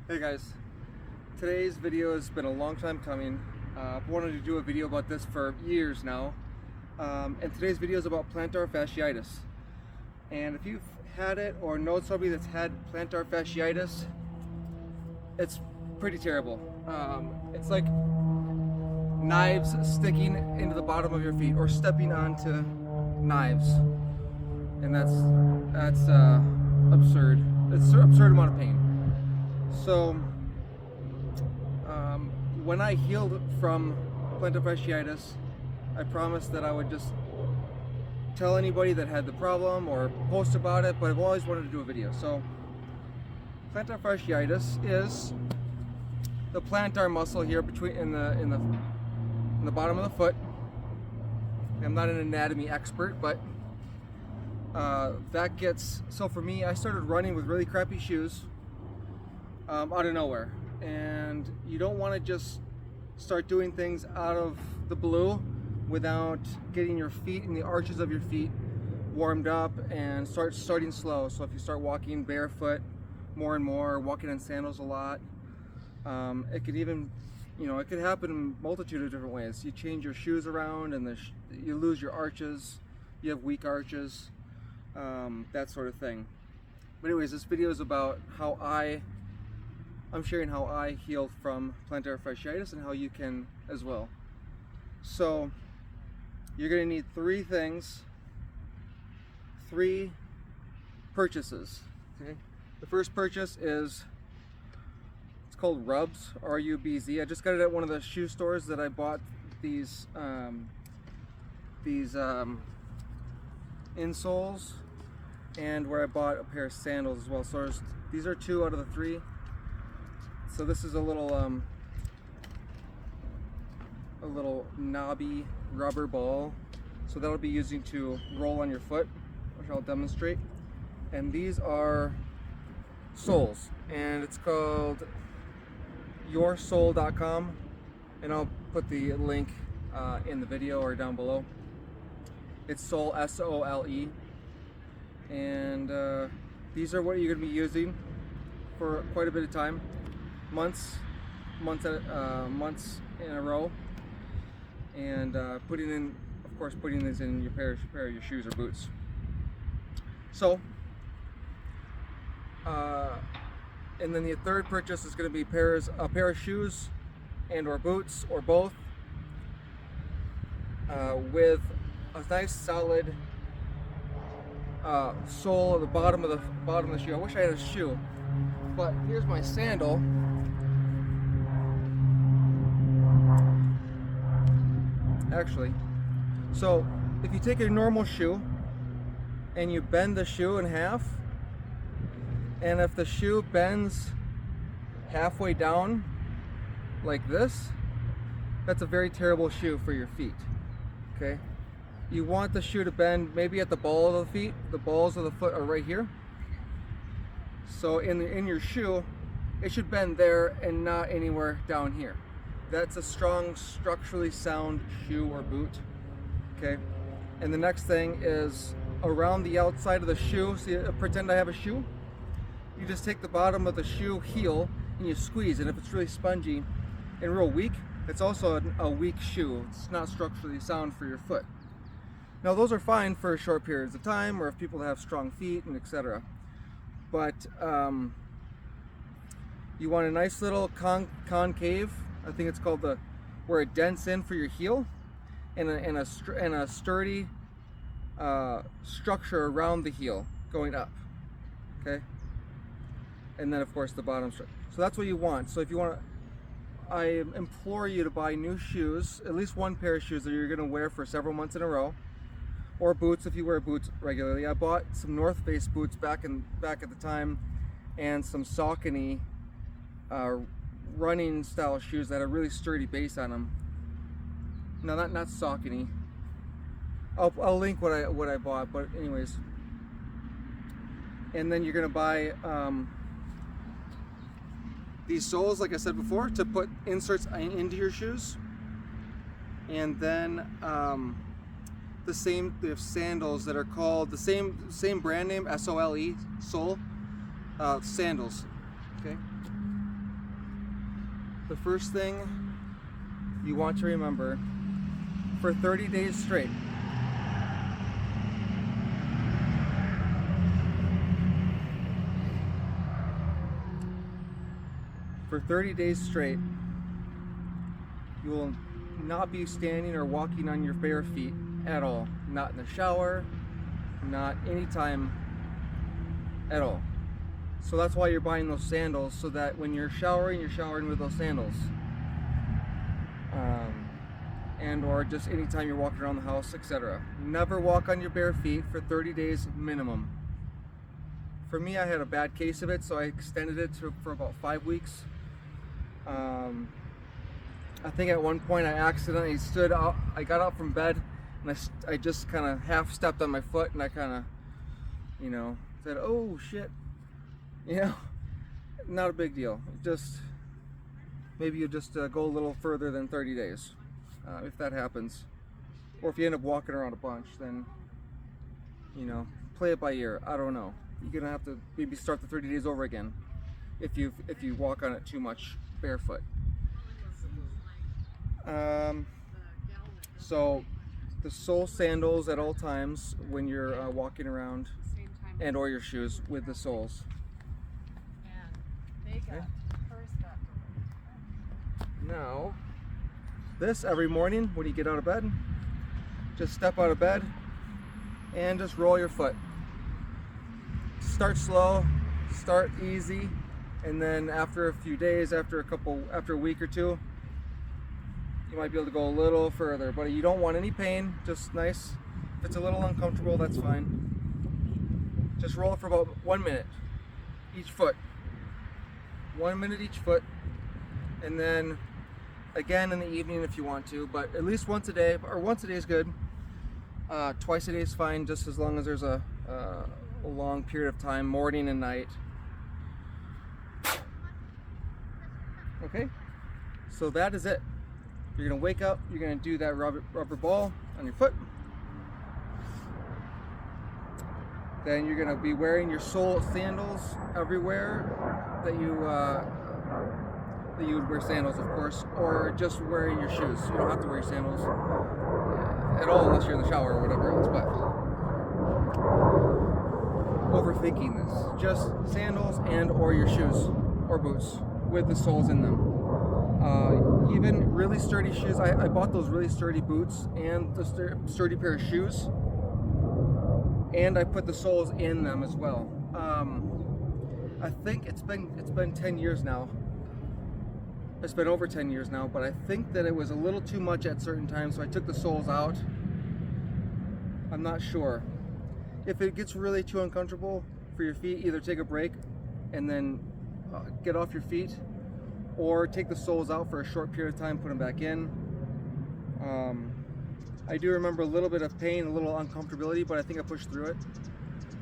Hey guys, today's video has been a long time coming. I've wanted to do a video about this for years now. And today's video is about plantar fasciitis. And if you've had it or know somebody that's had plantar fasciitis, it's pretty terrible. It's like knives sticking into the bottom of your feet or stepping onto knives. And that's absurd. It's an absurd amount of pain. So, when I healed from plantar fasciitis, I promised that I would just tell anybody that had the problem or post about it, but I've always wanted to do a video. So, plantar fasciitis is the plantar muscle here between in the bottom of the foot. I'm not an anatomy expert, but that gets, so for me, I started running with really crappy shoes. Out of nowhere, and you don't want to just start doing things out of the blue without getting your feet and the arches of your feet warmed up and starting slow. So if you start walking barefoot more and more, walking in sandals a lot, it could even, it could happen in a multitude of different ways. You change your shoes around and you lose your arches, you have weak arches, that sort of thing. But anyways, this video is about how I'm sharing how I healed from plantar fasciitis and how you can as well. So you're going to need three purchases. Okay? The first purchase is, it's called Rubs, R-U-B-Z. I just got it at one of the shoe stores that I bought these insoles, and where I bought a pair of sandals as well. So these are two out of the three. So this is a little knobby rubber ball. So that'll be using to roll on your foot, which I'll demonstrate. And these are soles, and it's called yoursole.com, and I'll put the link in the video or down below. It's sole, S-O-L-E, and these are what you're going to be using for quite a bit of time. Months in a row, and putting these in your pair of your shoes or boots. So, and then the third purchase is going to be a pair of shoes and or boots or both, with a nice solid sole at the bottom of the shoe. I wish I had a shoe, but here's my sandal. Actually, so if you take a normal shoe and you bend the shoe in half, and if the shoe bends halfway down like this, that's a very terrible shoe for your feet. Okay, you want the shoe to bend maybe at the ball of the feet. The balls of the foot are right here. So in your shoe, it should bend there and not anywhere down here. That's a strong, structurally sound shoe or boot. Okay, and the next thing is around the outside of the shoe. See, pretend I have a shoe. You just take the bottom of the shoe heel and you squeeze, and if it's really spongy and real weak, it's also a weak shoe. It's not structurally sound for your foot. Now those are fine for short periods of time, or if people have strong feet and etc. But you want a nice little concave, I think it's called, where it dents in for your heel, and a sturdy structure around the heel going up. Okay, and then of course the bottom structure. So that's what you want. So if you want to, I implore you to buy new shoes, at least one pair of shoes that you're going to wear for several months in a row, or boots if you wear boots regularly. I bought some North Face boots back at the time, and some Saucony running style shoes that had a really sturdy base on them. No, not Saucony. I'll link what I bought, but anyways. And then you're gonna buy these soles, like I said before, to put inserts into your shoes. And then they have sandals that are called the same brand name, S-O-L-E, sole, sandals. Okay. the first thing you want to remember, for 30 days straight, you will not be standing or walking on your bare feet at all. Not in the shower, not anytime at all. So that's why you're buying those sandals, so that when you're showering with those sandals. And or just anytime you're walking around the house, etc. Never walk on your bare feet for 30 days minimum. For me, I had a bad case of it, so I extended it for about 5 weeks. I think at one point I accidentally stood up, I got up from bed, and I just kind of half stepped on my foot, and I kind of, said, oh shit, not a big deal. Just, maybe you just go a little further than 30 days, if that happens. Or if you end up walking around a bunch, then, play it by ear. I don't know. You're gonna have to maybe start the 30 days over again if you walk on it too much barefoot. So the sole sandals at all times when you're walking around, and or your shoes with the soles. Okay. Now, this every morning when you get out of bed, just step out of bed and just roll your foot. Start slow, start easy, and then after a few days, after a week or two, you might be able to go a little further, but you don't want any pain, just nice. If it's a little uncomfortable, that's fine. Just roll it for about 1 minute each foot. 1 minute each foot, and then again in the evening if you want to, but at least once a day, or once a day is good. Twice a day is fine, just as long as there's a long period of time, morning and night. Okay, so that is it. You're gonna wake up, you're gonna do that rubber ball on your foot. Then you're gonna be wearing your sole sandals everywhere that you would wear sandals, of course, or just wearing your shoes. You don't have to wear your sandals at all unless you're in the shower or whatever else, but overthinking this. Just sandals and or your shoes or boots with the soles in them. Even really sturdy shoes. I bought those really sturdy boots and the sturdy pair of shoes, and I put the soles in them as well. I think it's been 10 years now. It's been over 10 years now, but I think that it was a little too much at certain times, so I took the soles out. I'm not sure. If it gets really too uncomfortable for your feet, either take a break and then get off your feet, or take the soles out for a short period of time, put them back in. I do remember a little bit of pain, a little uncomfortability, but I think I pushed through it.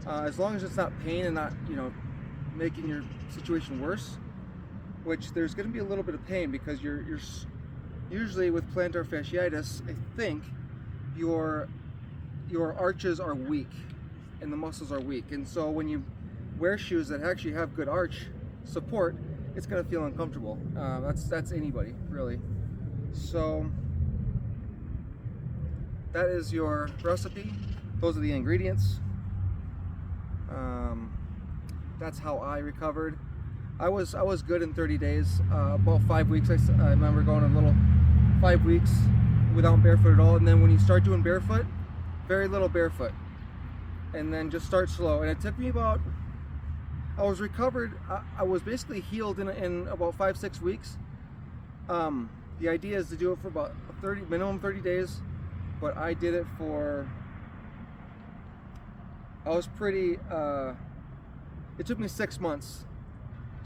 As long as it's not pain and not, making your situation worse, which there's going to be a little bit of pain because you're usually with plantar fasciitis, I think your arches are weak and the muscles are weak, and so when you wear shoes that actually have good arch support, it's going to feel uncomfortable. That's anybody, really. So that is your recipe. Those are the ingredients. That's how I recovered. I was good in 30 days. About 5 weeks. I remember going a little 5 weeks without barefoot at all. And then when you start doing barefoot, very little barefoot, and then just start slow. And it took me about, I was recovered. I was basically healed in about 5-6 weeks. The idea is to do it for about minimum 30 days, but I did it for, it took me 6 months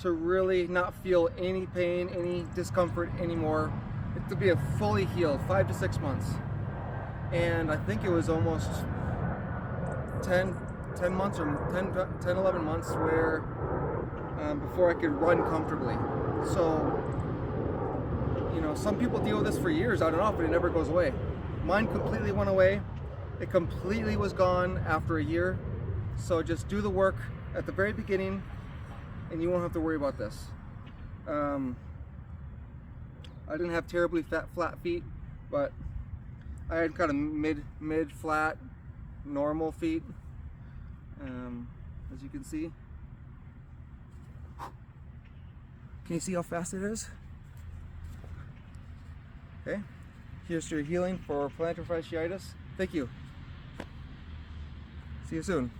to really not feel any pain, any discomfort anymore, to be fully healed, 5 to 6 months. And I think it was almost 10 months or 11 months where before I could run comfortably. So, some people deal with this for years on and off, but it never goes away. Mine completely went away. It completely was gone after a year. So just do the work at the very beginning and you won't have to worry about this. I didn't have terribly flat feet, but I had kind of mid flat, normal feet, as you can see. Can you see how fast it is? Okay, here's your healing for plantar fasciitis. Thank you. See you soon.